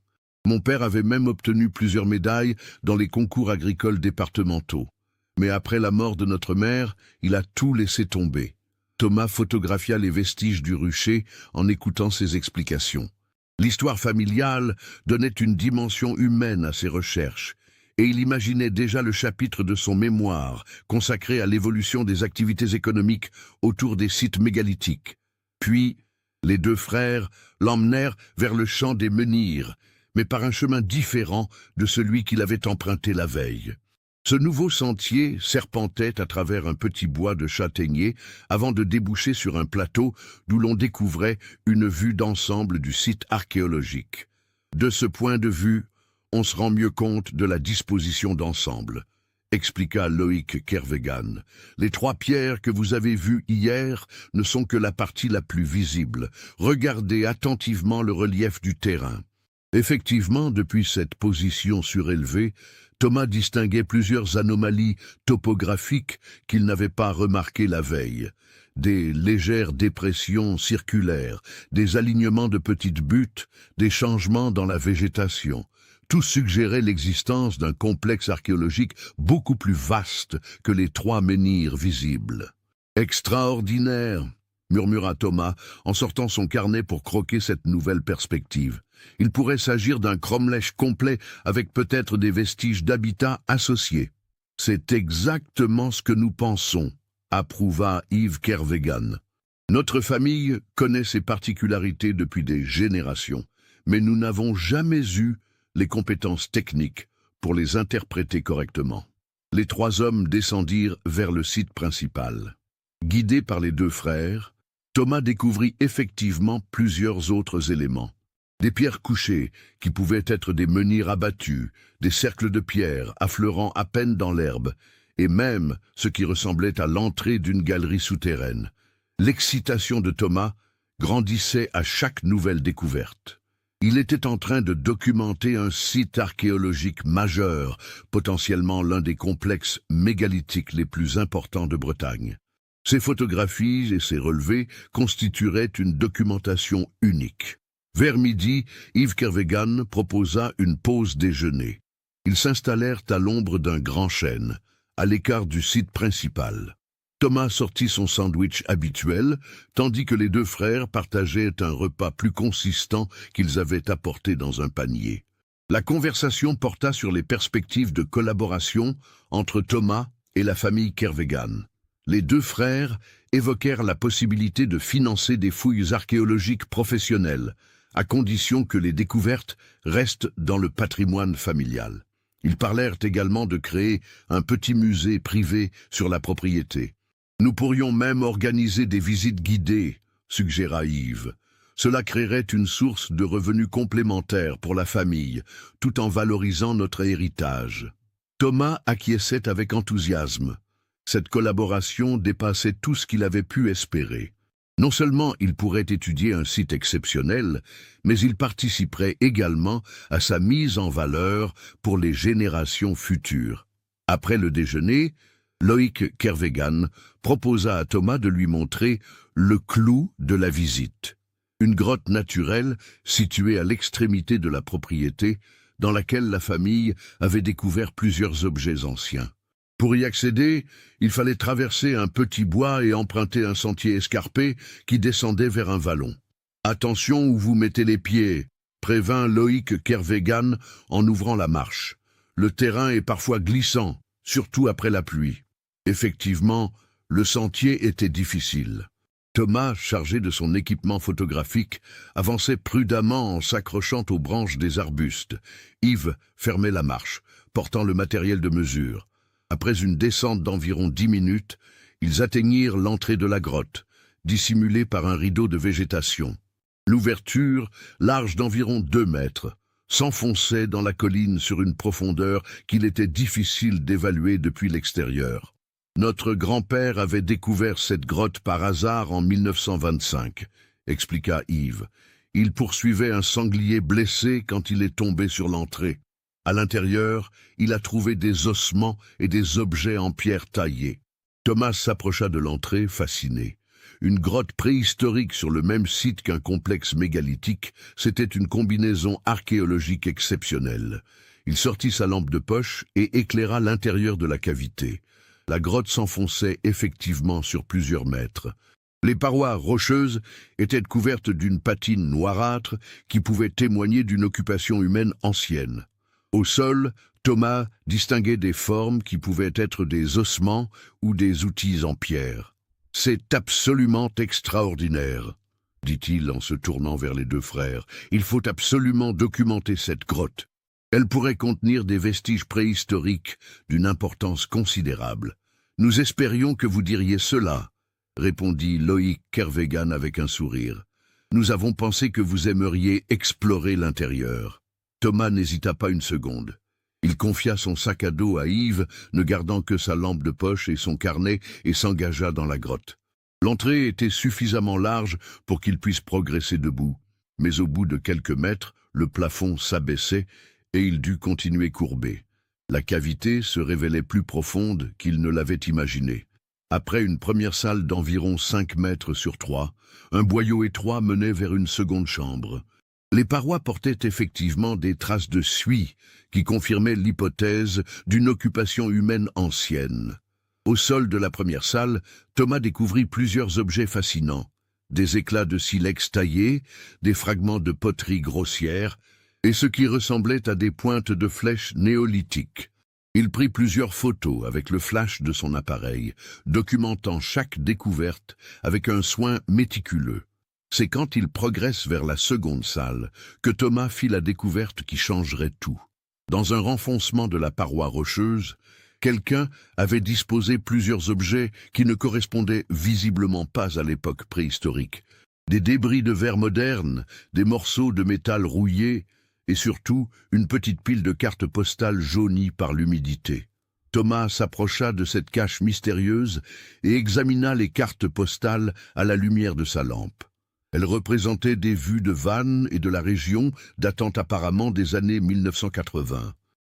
Mon père avait même obtenu plusieurs médailles dans les concours agricoles départementaux. Mais après la mort de notre mère, il a tout laissé tomber. Thomas photographia les vestiges du rucher en écoutant ses explications. L'histoire familiale donnait une dimension humaine à ses recherches, et il imaginait déjà le chapitre de son mémoire consacré à l'évolution des activités économiques autour des sites mégalithiques. Puis, les 2 frères l'emmenèrent vers le champ des menhirs, mais par un chemin différent de celui qu'il avait emprunté la veille. Ce nouveau sentier serpentait à travers un petit bois de châtaigniers avant de déboucher sur un plateau d'où l'on découvrait une vue d'ensemble du site archéologique. De ce point de vue, on se rend mieux compte de la disposition d'ensemble, expliqua Loïc Kervegan. Les 3 pierres que vous avez vues hier ne sont que la partie la plus visible. Regardez attentivement le relief du terrain. Effectivement, depuis cette position surélevée, Thomas distinguait plusieurs anomalies topographiques qu'il n'avait pas remarquées la veille. Des légères dépressions circulaires, des alignements de petites buttes, des changements dans la végétation. Tout suggérait l'existence d'un complexe archéologique beaucoup plus vaste que les 3 menhirs visibles. « Extraordinaire !» murmura Thomas en sortant son carnet pour croquer cette nouvelle perspective. Il pourrait s'agir d'un cromlech complet avec peut-être des vestiges d'habitat associés. « C'est exactement ce que nous pensons », approuva Yves Kervegan. « Notre famille connaît ces particularités depuis des générations, mais nous n'avons jamais eu les compétences techniques pour les interpréter correctement. » Les 3 hommes descendirent vers le site principal. Guidé par les 2 frères, Thomas découvrit effectivement plusieurs autres éléments. Des pierres couchées, qui pouvaient être des menhirs abattus, des cercles de pierre affleurant à peine dans l'herbe, et même ce qui ressemblait à l'entrée d'une galerie souterraine. L'excitation de Thomas grandissait à chaque nouvelle découverte. Il était en train de documenter un site archéologique majeur, potentiellement l'un des complexes mégalithiques les plus importants de Bretagne. Ces photographies et ces relevés constitueraient une documentation unique. Vers midi, Yves Kervegan proposa une pause déjeuner. Ils s'installèrent à l'ombre d'un grand chêne, à l'écart du site principal. Thomas sortit son sandwich habituel, tandis que les 2 frères partageaient un repas plus consistant qu'ils avaient apporté dans un panier. La conversation porta sur les perspectives de collaboration entre Thomas et la famille Kervegan. Les 2 frères évoquèrent la possibilité de financer des fouilles archéologiques professionnelles, à condition que les découvertes restent dans le patrimoine familial. Ils parlèrent également de créer un petit musée privé sur la propriété. « Nous pourrions même organiser des visites guidées », suggéra Yves. « Cela créerait une source de revenus complémentaires pour la famille, tout en valorisant notre héritage. » Thomas acquiesçait avec enthousiasme. Cette collaboration dépassait tout ce qu'il avait pu espérer. Non seulement il pourrait étudier un site exceptionnel, mais il participerait également à sa mise en valeur pour les générations futures. Après le déjeuner, Loïc Kervegan proposa à Thomas de lui montrer le clou de la visite, une grotte naturelle située à l'extrémité de la propriété, dans laquelle la famille avait découvert plusieurs objets anciens. Pour y accéder, il fallait traverser un petit bois et emprunter un sentier escarpé qui descendait vers un vallon. « Attention où vous mettez les pieds », prévint Loïc Kervégan en ouvrant la marche. « Le terrain est parfois glissant, surtout après la pluie. » Effectivement, le sentier était difficile. Thomas, chargé de son équipement photographique, avançait prudemment en s'accrochant aux branches des arbustes. Yves fermait la marche, portant le matériel de mesure. Après une descente d'environ 10 minutes, ils atteignirent l'entrée de la grotte, dissimulée par un rideau de végétation. L'ouverture, large d'environ 2 mètres, s'enfonçait dans la colline sur une profondeur qu'il était difficile d'évaluer depuis l'extérieur. Notre grand-père avait découvert cette grotte par hasard en 1925, expliqua Yves. Il poursuivait un sanglier blessé quand il est tombé sur l'entrée. À l'intérieur, il a trouvé des ossements et des objets en pierre taillée. Thomas s'approcha de l'entrée, fasciné. Une grotte préhistorique sur le même site qu'un complexe mégalithique, c'était une combinaison archéologique exceptionnelle. Il sortit sa lampe de poche et éclaira l'intérieur de la cavité. La grotte s'enfonçait effectivement sur plusieurs mètres. Les parois rocheuses étaient couvertes d'une patine noirâtre qui pouvait témoigner d'une occupation humaine ancienne. Au sol, Thomas distinguait des formes qui pouvaient être des ossements ou des outils en pierre. « C'est absolument extraordinaire », dit-il en se tournant vers les 2 frères. « Il faut absolument documenter cette grotte. Elle pourrait contenir des vestiges préhistoriques d'une importance considérable. Nous espérions que vous diriez cela, » répondit Loïc Kervégan avec un sourire. « Nous avons pensé que vous aimeriez explorer l'intérieur. » Thomas n'hésita pas une seconde. Il confia son sac à dos à Yves, ne gardant que sa lampe de poche et son carnet, et s'engagea dans la grotte. L'entrée était suffisamment large pour qu'il puisse progresser debout, mais au bout de quelques mètres, le plafond s'abaissait et il dut continuer courbé. La cavité se révélait plus profonde qu'il ne l'avait imaginé. Après une première salle d'environ 5 mètres sur 3, un boyau étroit menait vers une seconde chambre. Les parois portaient effectivement des traces de suie qui confirmaient l'hypothèse d'une occupation humaine ancienne. Au sol de la première salle, Thomas découvrit plusieurs objets fascinants. Des éclats de silex taillés, des fragments de poterie grossière et ce qui ressemblait à des pointes de flèches néolithiques. Il prit plusieurs photos avec le flash de son appareil, documentant chaque découverte avec un soin méticuleux. C'est quand il progresse vers la seconde salle que Thomas fit la découverte qui changerait tout. Dans un renfoncement de la paroi rocheuse, quelqu'un avait disposé plusieurs objets qui ne correspondaient visiblement pas à l'époque préhistorique. Des débris de verre moderne, des morceaux de métal rouillés et surtout une petite pile de cartes postales jaunies par l'humidité. Thomas s'approcha de cette cache mystérieuse et examina les cartes postales à la lumière de sa lampe. Elles représentaient des vues de Vannes et de la région datant apparemment des années 1980.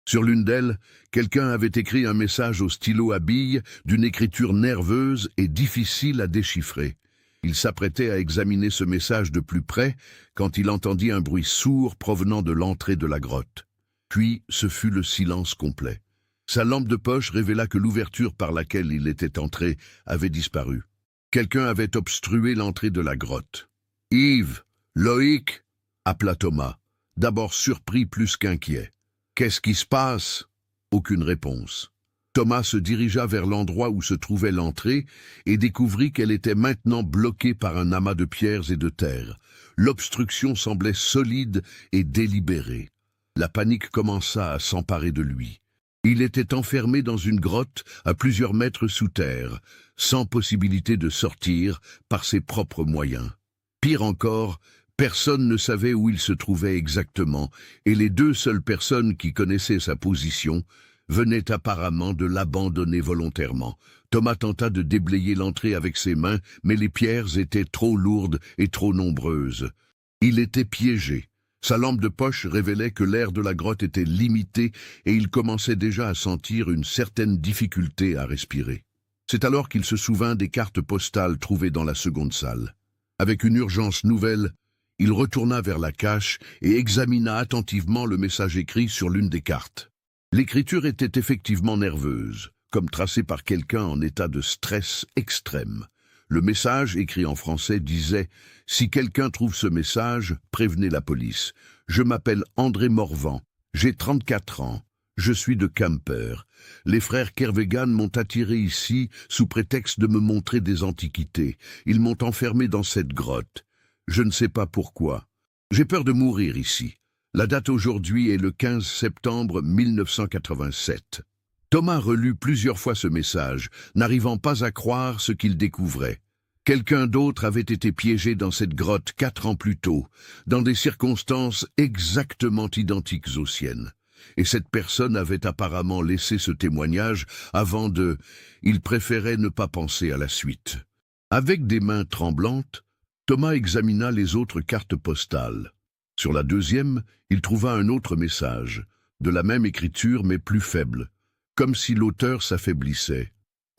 Sur l'une d'elles, quelqu'un avait écrit un message au stylo à billes d'une écriture nerveuse et difficile à déchiffrer. Il s'apprêtait à examiner ce message de plus près quand il entendit un bruit sourd provenant de l'entrée de la grotte. Puis ce fut le silence complet. Sa lampe de poche révéla que l'ouverture par laquelle il était entré avait disparu. Quelqu'un avait obstrué l'entrée de la grotte. « Yves, Loïc » appela Thomas, d'abord surpris plus qu'inquiet. « Qu'est-ce qui se passe ?» Aucune réponse. Thomas se dirigea vers l'endroit où se trouvait l'entrée et découvrit qu'elle était maintenant bloquée par un amas de pierres et de terre. L'obstruction semblait solide et délibérée. La panique commença à s'emparer de lui. Il était enfermé dans une grotte à plusieurs mètres sous terre, sans possibilité de sortir par ses propres moyens. Pire encore, personne ne savait où il se trouvait exactement, et les 2 seules personnes qui connaissaient sa position venaient apparemment de l'abandonner volontairement. Thomas tenta de déblayer l'entrée avec ses mains, mais les pierres étaient trop lourdes et trop nombreuses. Il était piégé. Sa lampe de poche révélait que l'air de la grotte était limité et il commençait déjà à sentir une certaine difficulté à respirer. C'est alors qu'il se souvint des cartes postales trouvées dans la seconde salle. Avec une urgence nouvelle, il retourna vers la cache et examina attentivement le message écrit sur l'une des cartes. L'écriture était effectivement nerveuse, comme tracé par quelqu'un en état de stress extrême. Le message, écrit en français, disait « Si quelqu'un trouve ce message, prévenez la police. Je m'appelle André Morvan, j'ai 34 ans. Je suis de Quimper. Les frères Kervegan m'ont attiré ici sous prétexte de me montrer des antiquités. Ils m'ont enfermé dans cette grotte. Je ne sais pas pourquoi. J'ai peur de mourir ici. La date aujourd'hui est le 15 septembre 1987. » Thomas relut plusieurs fois ce message, n'arrivant pas à croire ce qu'il découvrait. Quelqu'un d'autre avait été piégé dans cette grotte 4 ans plus tôt, dans des circonstances exactement identiques aux siennes. Et cette personne avait apparemment laissé ce témoignage avant de... Il préférait ne pas penser à la suite. Avec des mains tremblantes, Thomas examina les autres cartes postales. Sur la deuxième, il trouva un autre message, de la même écriture mais plus faible, comme si l'auteur s'affaiblissait.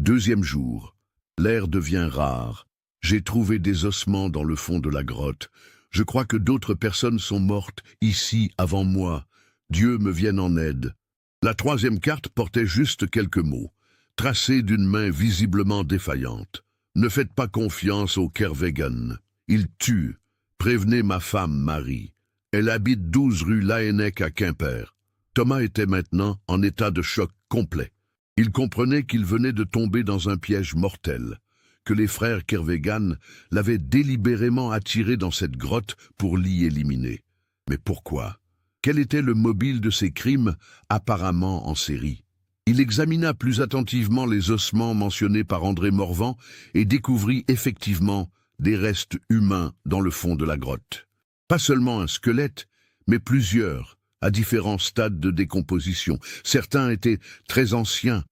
Deuxième jour, l'air devient rare. J'ai trouvé des ossements dans le fond de la grotte. Je crois que d'autres personnes sont mortes ici avant moi. Dieu me vienne en aide. La troisième carte portait juste quelques mots, tracés d'une main visiblement défaillante. Ne faites pas confiance aux Kervegan. Ils tuent. Prévenez ma femme Marie. Elle habite 12 rue Laennec à Quimper. Thomas était maintenant en état de choc complet. Il comprenait qu'il venait de tomber dans un piège mortel, que les frères Kervegan l'avaient délibérément attiré dans cette grotte pour l'y éliminer. Mais pourquoi? Quel était le mobile de ces crimes, apparemment en série? Il examina plus attentivement les ossements mentionnés par André Morvan et découvrit effectivement des restes humains dans le fond de la grotte. Pas seulement un squelette, mais plusieurs, à différents stades de décomposition. Certains étaient très anciens,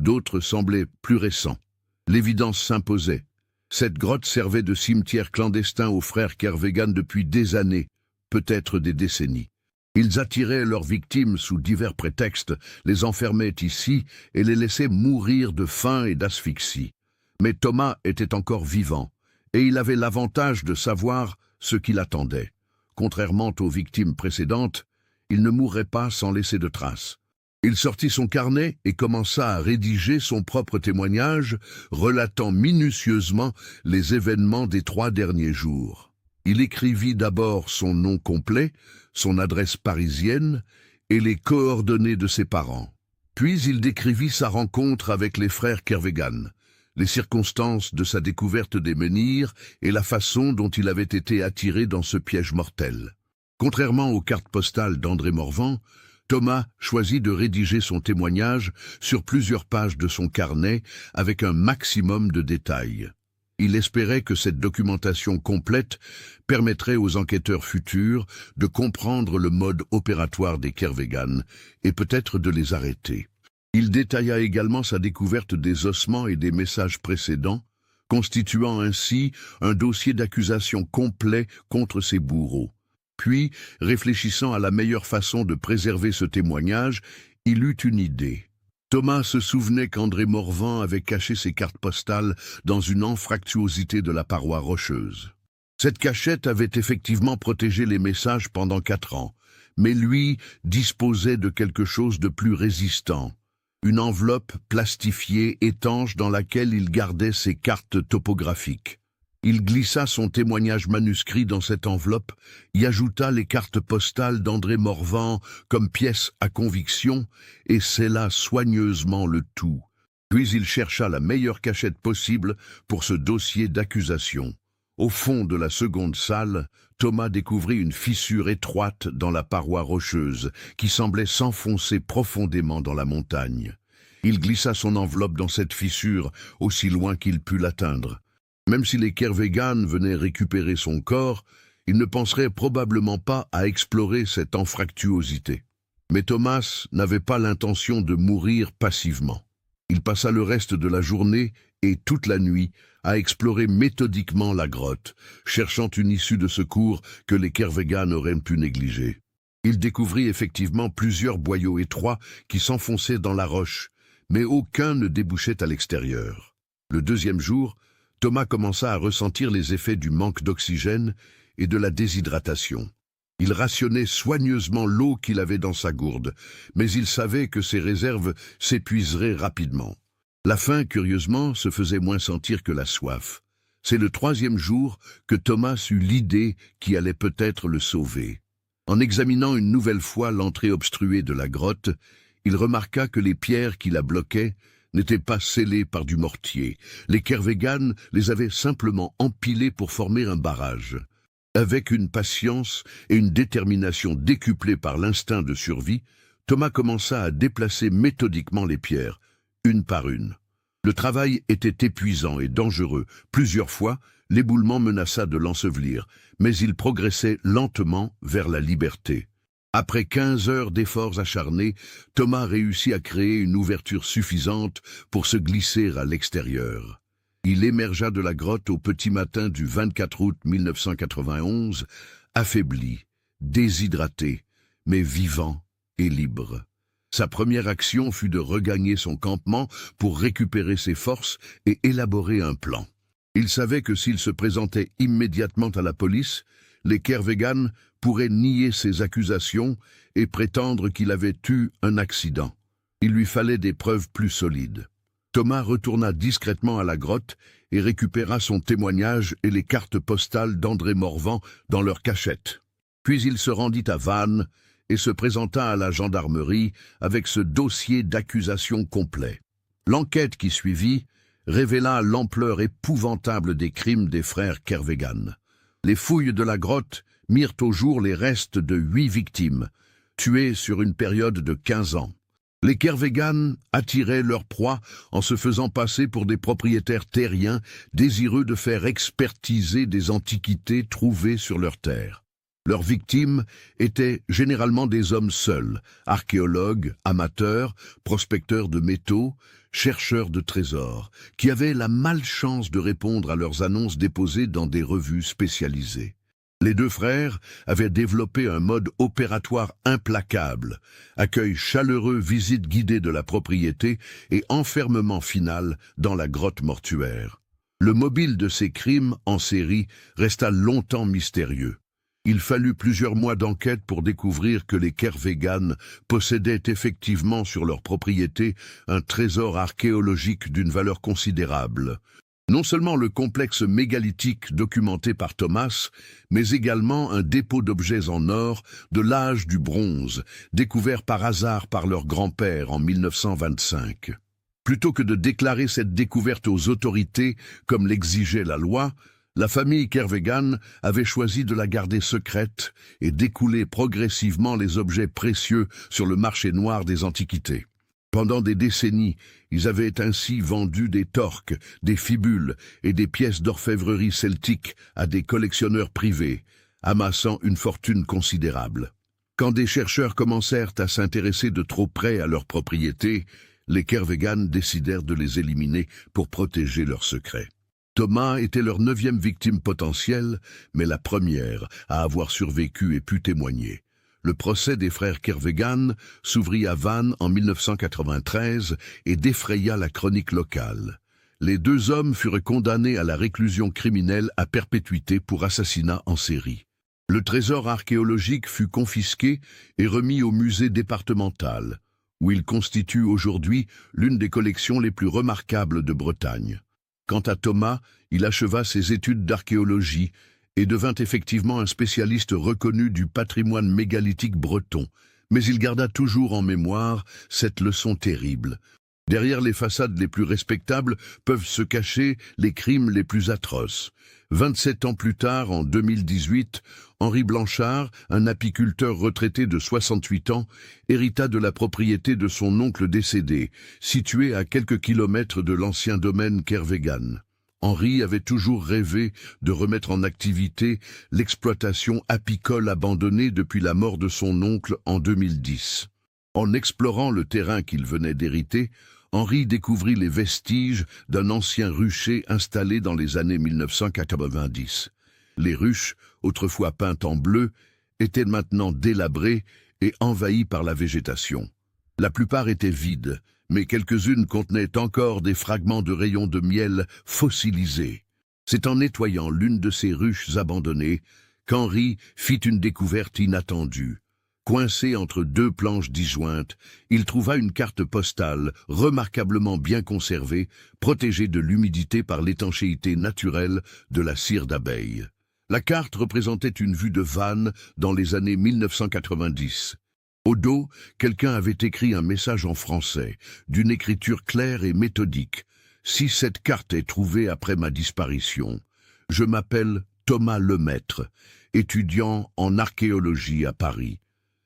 d'autres semblaient plus récents. L'évidence s'imposait. Cette grotte servait de cimetière clandestin aux frères Kervegan depuis des années, peut-être des décennies. Ils attiraient leurs victimes sous divers prétextes, les enfermaient ici et les laissaient mourir de faim et d'asphyxie. Mais Thomas était encore vivant, et il avait l'avantage de savoir ce qui l'attendait. Contrairement aux victimes précédentes, il ne mourrait pas sans laisser de traces. Il sortit son carnet et commença à rédiger son propre témoignage, relatant minutieusement les événements des 3 derniers jours. Il écrivit d'abord son nom complet, son adresse parisienne et les coordonnées de ses parents. Puis il décrivit sa rencontre avec les frères Kervegan, les circonstances de sa découverte des menhirs et la façon dont il avait été attiré dans ce piège mortel. Contrairement aux cartes postales d'André Morvan, Thomas choisit de rédiger son témoignage sur plusieurs pages de son carnet avec un maximum de détails. Il espérait que cette documentation complète permettrait aux enquêteurs futurs de comprendre le mode opératoire des Kervegan et peut-être de les arrêter. Il détailla également sa découverte des ossements et des messages précédents, constituant ainsi un dossier d'accusation complet contre ses bourreaux. Puis, réfléchissant à la meilleure façon de préserver ce témoignage, il eut une idée. Thomas se souvenait qu'André Morvan avait caché ses cartes postales dans une anfractuosité de la paroi rocheuse. Cette cachette avait effectivement protégé les messages pendant 4 ans, mais lui disposait de quelque chose de plus résistant. Une enveloppe plastifiée étanche dans laquelle il gardait ses cartes topographiques. Il glissa son témoignage manuscrit dans cette enveloppe, y ajouta les cartes postales d'André Morvan comme pièce à conviction et scella soigneusement le tout. Puis il chercha la meilleure cachette possible pour ce dossier d'accusation. Au fond de la seconde salle, Thomas découvrit une fissure étroite dans la paroi rocheuse qui semblait s'enfoncer profondément dans la montagne. Il glissa son enveloppe dans cette fissure aussi loin qu'il put l'atteindre. Même si les Kervegan venaient récupérer son corps, ils ne penseraient probablement pas à explorer cette anfractuosité. Mais Thomas n'avait pas l'intention de mourir passivement. Il passa le reste de la journée et toute la nuit à explorer méthodiquement la grotte, cherchant une issue de secours que les Kervegan auraient pu négliger. Il découvrit effectivement plusieurs boyaux étroits qui s'enfonçaient dans la roche, mais aucun ne débouchait à l'extérieur. Le deuxième jour, Thomas commença à ressentir les effets du manque d'oxygène et de la déshydratation. Il rationnait soigneusement l'eau qu'il avait dans sa gourde, mais il savait que ses réserves s'épuiseraient rapidement. La faim, curieusement, se faisait moins sentir que la soif. C'est le 3e jour que Thomas eut l'idée qui allait peut-être le sauver. En examinant une nouvelle fois l'entrée obstruée de la grotte, il remarqua que les pierres qui la bloquaient n'étaient pas scellées par du mortier. Les Kervegans les avaient simplement empilées pour former un barrage. Avec une patience et une détermination décuplées par l'instinct de survie, Thomas commença à déplacer méthodiquement les pierres, une par une. Le travail était épuisant et dangereux. Plusieurs fois, l'éboulement menaça de l'ensevelir, mais il progressait lentement vers la liberté. Après 15 heures d'efforts acharnés, Thomas réussit à créer une ouverture suffisante pour se glisser à l'extérieur. Il émergea de la grotte au petit matin du 24 août 1991, affaibli, déshydraté, mais vivant et libre. Sa première action fut de regagner son campement pour récupérer ses forces et élaborer un plan. Il savait que s'il se présentait immédiatement à la police, les Kervegans pourraient nier ses accusations et prétendre qu'il avait eu un accident. Il lui fallait des preuves plus solides. Thomas retourna discrètement à la grotte et récupéra son témoignage et les cartes postales d'André Morvan dans leur cachette. Puis il se rendit à Vannes et se présenta à la gendarmerie avec ce dossier d'accusation complet. L'enquête qui suivit révéla l'ampleur épouvantable des crimes des frères Kervegan. Les fouilles de la grotte mirent au jour les restes de 8 victimes, tuées sur une période de 15 ans. Les Kervegan attiraient leur proie en se faisant passer pour des propriétaires terriens désireux de faire expertiser des antiquités trouvées sur leurs terres. Leurs victimes étaient généralement des hommes seuls, archéologues, amateurs, prospecteurs de métaux, chercheurs de trésors, qui avaient la malchance de répondre à leurs annonces déposées dans des revues spécialisées. Les 2 frères avaient développé un mode opératoire implacable, accueil chaleureux, visite guidée de la propriété et enfermement final dans la grotte mortuaire. Le mobile de ces crimes en série resta longtemps mystérieux. Il fallut plusieurs mois d'enquête pour découvrir que les Kervegan possédaient effectivement sur leur propriété un trésor archéologique d'une valeur considérable. Non seulement le complexe mégalithique documenté par Thomas, mais également un dépôt d'objets en or de l'âge du bronze, découvert par hasard par leur grand-père en 1925. Plutôt que de déclarer cette découverte aux autorités, comme l'exigeait la loi, la famille Kervegan avait choisi de la garder secrète et d'écouler progressivement les objets précieux sur le marché noir des antiquités. Pendant des décennies, ils avaient ainsi vendu des torques, des fibules et des pièces d'orfèvrerie celtique à des collectionneurs privés, amassant une fortune considérable. Quand des chercheurs commencèrent à s'intéresser de trop près à leurs propriétés, les Kervegan décidèrent de les éliminer pour protéger leurs secrets. Thomas était leur 9e victime potentielle, mais la première à avoir survécu et pu témoigner. Le procès des frères Kervegan s'ouvrit à Vannes en 1993 et défraya la chronique locale. Les 2 hommes furent condamnés à la réclusion criminelle à perpétuité pour assassinat en série. Le trésor archéologique fut confisqué et remis au musée départemental, où il constitue aujourd'hui l'une des collections les plus remarquables de Bretagne. Quant à Thomas, il acheva ses études d'archéologie et devint effectivement un spécialiste reconnu du patrimoine mégalithique breton, mais il garda toujours en mémoire cette leçon terrible. Derrière les façades les plus respectables peuvent se cacher les crimes les plus atroces. 27 ans plus tard, en 2018, Henri Blanchard, un apiculteur retraité de 68 ans, hérita de la propriété de son oncle décédé, située à quelques kilomètres de l'ancien domaine Kervegan. Henri avait toujours rêvé de remettre en activité l'exploitation apicole abandonnée depuis la mort de son oncle en 2010. En explorant le terrain qu'il venait d'hériter, Henri découvrit les vestiges d'un ancien rucher installé dans les années 1990. Les ruches, autrefois peintes en bleu, étaient maintenant délabrées et envahies par la végétation. La plupart étaient vides, mais quelques-unes contenaient encore des fragments de rayons de miel fossilisés. C'est en nettoyant l'une de ces ruches abandonnées qu'Henri fit une découverte inattendue. Coincé entre deux planches disjointes, il trouva une carte postale remarquablement bien conservée, protégée de l'humidité par l'étanchéité naturelle de la cire d'abeille. La carte représentait une vue de Vannes dans les années 1990. Au dos, quelqu'un avait écrit un message en français, d'une écriture claire et méthodique. « Si cette carte est trouvée après ma disparition, je m'appelle Thomas Lemaître, étudiant en archéologie à Paris.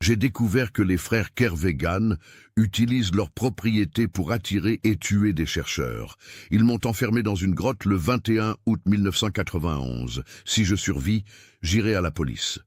J'ai découvert que les frères Kervégan utilisent leurs propriétés pour attirer et tuer des chercheurs. Ils m'ont enfermé dans une grotte le 21 août 1991. Si je survis, j'irai à la police.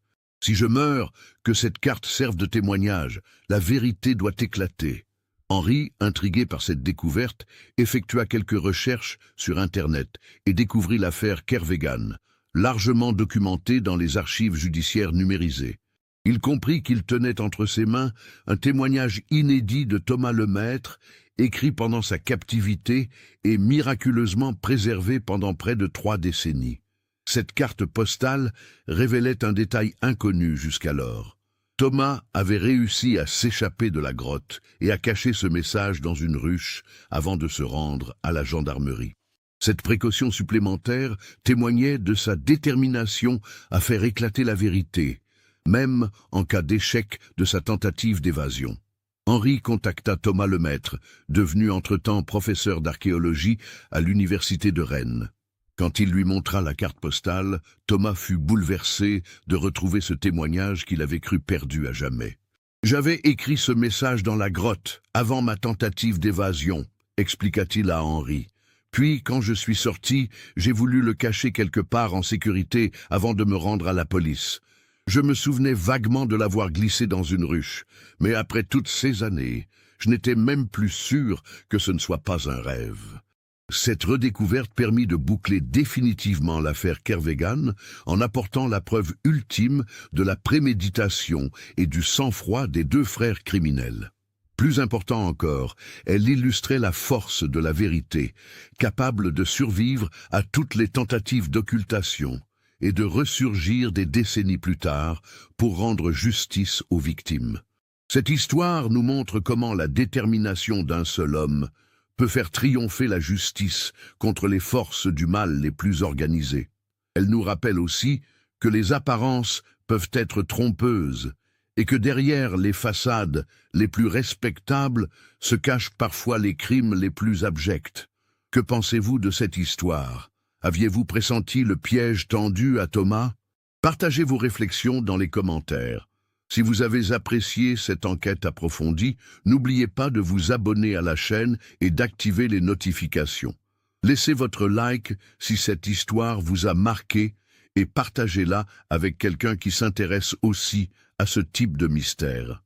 Si je meurs, que cette carte serve de témoignage. La vérité doit éclater. » Henri, intrigué par cette découverte, effectua quelques recherches sur Internet et découvrit l'affaire Kervégan, largement documentée dans les archives judiciaires numérisées. Il comprit qu'il tenait entre ses mains un témoignage inédit de Thomas Lemaître, écrit pendant sa captivité et miraculeusement préservé pendant près de 3 décennies. Cette carte postale révélait un détail inconnu jusqu'alors. Thomas avait réussi à s'échapper de la grotte et à cacher ce message dans une ruche avant de se rendre à la gendarmerie. Cette précaution supplémentaire témoignait de sa détermination à faire éclater la vérité, même en cas d'échec de sa tentative d'évasion. Henri contacta Thomas Lemaître, devenu entre-temps professeur d'archéologie à l'université de Rennes. Quand il lui montra la carte postale, Thomas fut bouleversé de retrouver ce témoignage qu'il avait cru perdu à jamais. « J'avais écrit ce message dans la grotte, avant ma tentative d'évasion, » expliqua-t-il à Henri. « Puis, quand je suis sorti, j'ai voulu le cacher quelque part en sécurité avant de me rendre à la police. Je me souvenais vaguement de l'avoir glissé dans une ruche, mais après toutes ces années, je n'étais même plus sûr que ce ne soit pas un rêve. » Cette redécouverte permit de boucler définitivement l'affaire Kervégan en apportant la preuve ultime de la préméditation et du sang-froid des 2 frères criminels. Plus important encore, elle illustrait la force de la vérité, capable de survivre à toutes les tentatives d'occultation et de ressurgir des décennies plus tard pour rendre justice aux victimes. Cette histoire nous montre comment la détermination d'un seul homme peut faire triompher la justice contre les forces du mal les plus organisées. Elle nous rappelle aussi que les apparences peuvent être trompeuses et que derrière les façades les plus respectables se cachent parfois les crimes les plus abjects. Que pensez-vous de cette histoire? Aviez-vous pressenti le piège tendu à Thomas? Partagez vos réflexions dans les commentaires. Si vous avez apprécié cette enquête approfondie, n'oubliez pas de vous abonner à la chaîne et d'activer les notifications. Laissez votre like si cette histoire vous a marqué et partagez-la avec quelqu'un qui s'intéresse aussi à ce type de mystère.